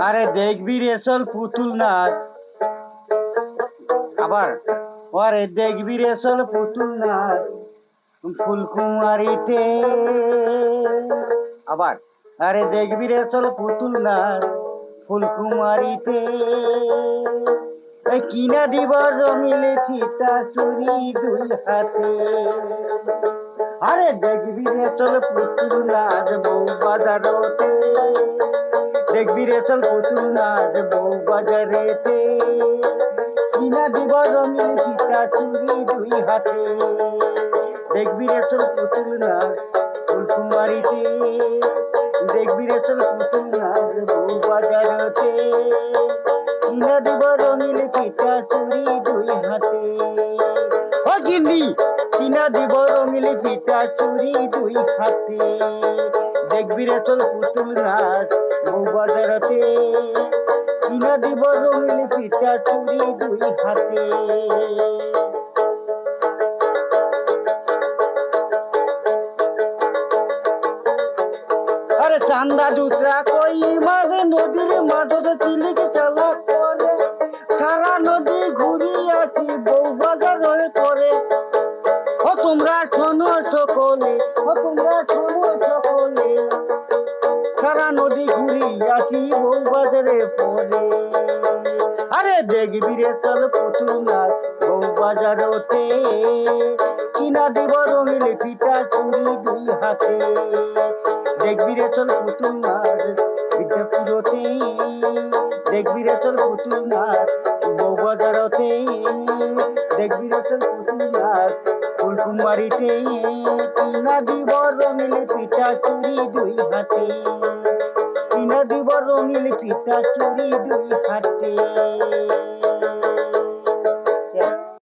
আরে দেখবি রে চল পুতুল নাচ। আবার আরে দেখবি রে চল পুতুল নাচ ফুলকুমারিতে। আবার আরে দেখবি রে চল পুতুল নাচ ফুলকুমারিতে। কিনা দিব রঙিলে ফিতা চুরি দুই হাতে। আরে দেখবি রে চল পুতুল নাচ বউ বাজারতে। দেখবি রে চল পুতুল নাচ বউ বাজারেতে। কিনা দিব রঙিন ফিতা চুরি দুই হাতে। দেখবি রে চল পুতুল নাচ ফুলকুমারিতে। দেখবি রে চল পুতুল নাচ বউ বাজারেতে। কিনা দিব রঙিন ফিতা চুরি দুই হাতে। ও গিন্নি কিনা দিব রঙিন ফিতা চুরি দুই হাতে। দেখবি রে চল পুতুল নাচ বউ বাজারেতে। কিনা দিব রঙিন ফিতা চুরি দুই হাতে। আরে চান্দা দুতরা কই মাঝে নদীর মাঠে চিলিক চালা করে। সারা নদী ঘুরি আসি বউ বাজার হয়ে পড়ে। ও তোমরা শোনো সকলে, ও তোমরা শোনো সকলে। সারা নদী ঘুরি আসি বউ বাজারে পড়ে। আরে দেখবি রে চল পুতুল নাচ বউ বাজারতে। কিনা দিব রঙিন ফিতা চুরি দুই হাতে। দেখবি রে চল পুতুল নাচ বিদ্যাপুরতে। দেখবি রে চল পুতুল নাচ বউ বাজারতে। দেখবি রে চল পুতুল নাচ ফুলকুমারিতে। কিনা দিব রঙিন ফিতা চুরি দুই হাতে। কিনা দিব রঙিন ফিতা চুরি দুই হাতে।